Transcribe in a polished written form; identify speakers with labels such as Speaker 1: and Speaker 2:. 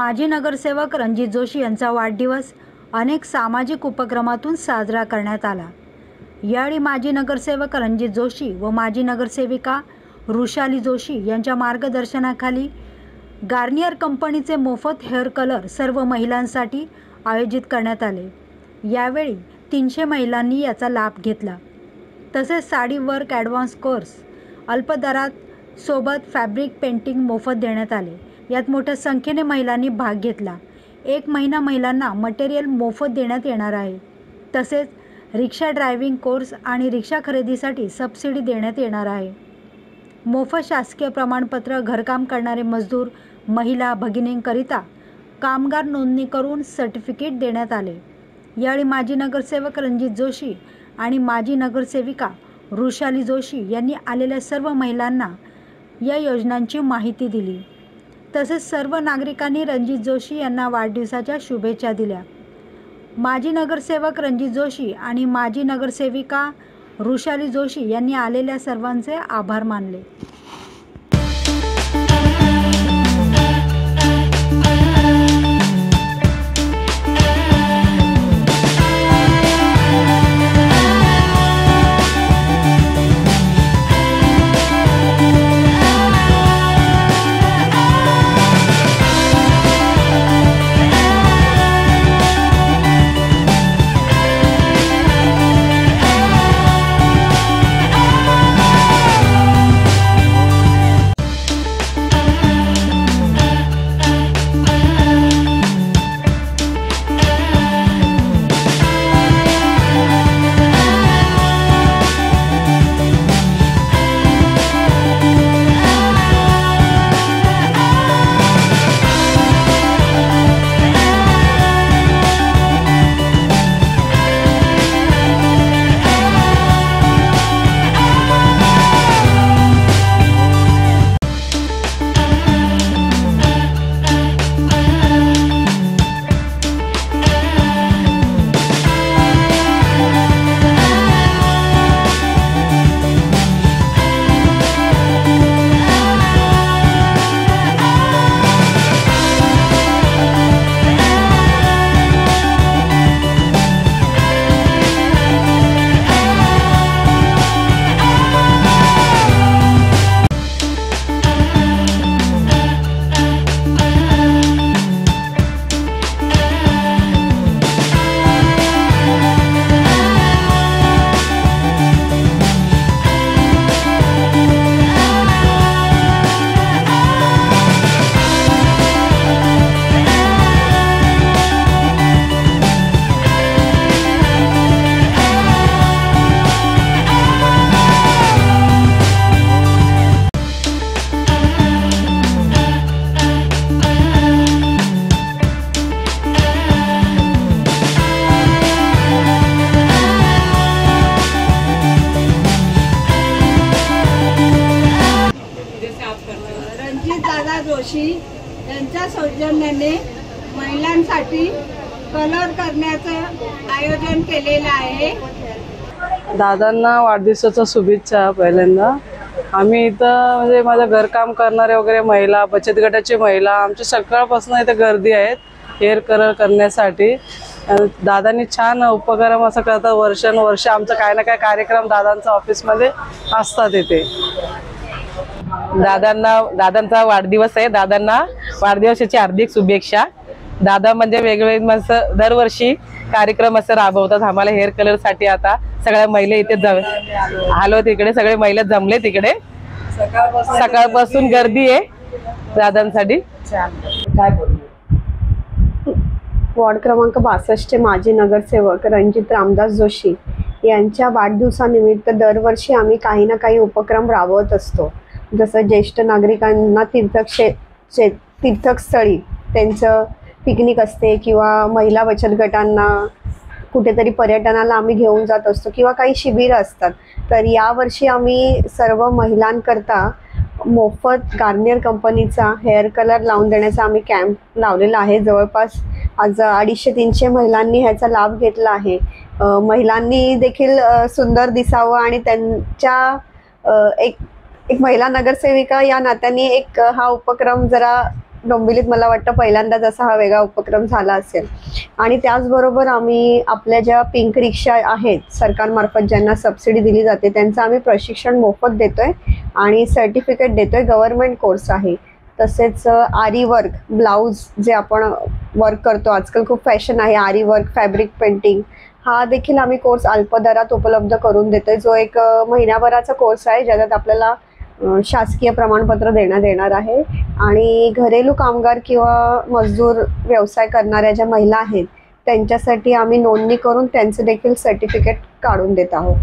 Speaker 1: माजी नगरसेवक रणजित जोशी यांचा वाढदिवस अनेक सामाजिक उपक्रमातून साजरा करण्यात आला। यावेळी माजी नगरसेवक रणजित जोशी व माजी नगरसेविका रुशाली जोशी यांच्या मार्गदर्शनाखाली गार्नियर कंपनीचे मोफत हेअर कलर सर्व महिलांसाठी आयोजित करण्यात आले। यावेळी 300 महिलांनी याचा लाभ घेतला। तसेच साडी वर्क ॲडव्हान्स कोर्स अल्प दरात सोबत फॅब्रिक पेंटिंग मोफत देण्यात आले। यात मोठ्या संख्येने महिलांनी भाग घेतला। 1 महिना महिलांना मटेरियल मोफत देण्यात येणार आहे। तसेच रिक्षा ड्रायव्हिंग कोर्स आणि रिक्षा खरेदीसाठी सबसिडी देण्यात येणार आहे। मोफत शासकीय प्रमाणपत्र घरकाम करणारे मजदूर महिला भगिनींकरिता कामगार नोंदणी करून सर्टिफिकेट देण्यात आले। यावेळी माजी नगरसेवक रणजित जोशी आणि माजी नगरसेविका रुशाली जोशी यांनी आलेल्या सर्व महिलांना या योजनांची माहिती दिली। तसेच सर्व नागरिकांनी रणजित जोशी यांना वाढदिवसाच्या शुभेच्छा दिल्या। माजी नगरसेवक रणजित जोशी आणि माजी नगरसेविका रुशाली जोशी यांनी आलेल्या सर्वांचे आभार मानले।
Speaker 2: जोशी यांच्या सौजन्याने महिलांसाठी कलर करण्याचं आयोजन केलेलं आहे।
Speaker 3: दादांना वाढदिवसाच्या शुभेच्छा। पहिल्यांदा आम्ही इथं म्हणजे माझं घरकाम करणारे वगैरे महिला, बचत गटाची महिला आमच्या सकाळपासून इथे गर्दी आहेत हेअर कलर करण्यासाठी। दादांनी छान उपक्रम असं करतात, वर्षानुवर्ष आमचं काय ना काय कार्यक्रम दादांच्या ऑफिसमध्ये असतात इथे।
Speaker 4: दादांचा वाढदिवस आहे। दादांना वाढदिवसाची हार्दिक शुभेच्छा। दादा म्हणजे वेगवेगळे मस्त दरवर्षी कार्यक्रम असं राबवतात आम्हाला हेअर कलर साठी। आता सगळ्या महिला इथे आलो, तिकडे सगळे महिला जमले, तिकडे सकाळपासून गर्दी आहे दादांसाठी।
Speaker 5: वॉर्ड क्रमांक 62 चे माजी नगरसेवक रणजित रामदास जोशी यांच्या वाढदिवसानिमित्त दरवर्षी आम्ही काही ना काही उपक्रम राबवत असतो। जसं ज्येष्ठ नागरिकांना तीर्थस्थळी त्यांचं पिकनिक असते किंवा महिला बचत गटांना कुठेतरी पर्यटनाला आम्ही घेऊन जात असतो किंवा काही शिबिर असतात। तर यावर्षी आम्ही सर्व महिलांकरता मोफत गार्नियर कंपनीचा हेअर कलर लावून देण्याचा आम्ही कॅम्प लावलेला आहे। जवळपास आज 250-300 महिलांनी ह्याचा लाभ घेतला आहे। महिलांनी देखील सुंदर दिसावं आणि त्यांच्या एक महिला नगरसेविका या नात्याने हा उपक्रम जरा डोंबिवलीत मला वाटतं पहिल्यांदाच असा हा वेगळा उपक्रम झाला असेल. आणि त्याचबरोबर आम्ही आपल्या ज्या पिंक रिक्षा आहेत सरकारमार्फत ज्यांना सबसिडी दिली जाते त्यांचं आम्ही प्रशिक्षण मोफत देतोय आणि सर्टिफिकेट देतोय. गव्हर्नमेंट कोर्स आहे. तसेच आरी वर्क, ब्लाऊज जे आपण वर्क करतो, आजकाल खूप फॅशन आहे आरी वर्क, फॅब्रिक पेंटिंग, हा देखील आम्ही कोर्स अल्प दरात उपलब्ध करून देतोय. जो एक महिन्याभराचा कोर्स आहे ज्याच्यात आपल्याला शासकीय प्रमाणपत्र देण्यात येणार आहे. आणि घरेलू कामगार किंवा मजदूर व्यवसाय करणाऱ्या ज्या महिला आहेत त्यांच्यासाठी आम्ही नोंदणी करून त्यांचे देखील सर्टिफिकेट काढून देत आहोत.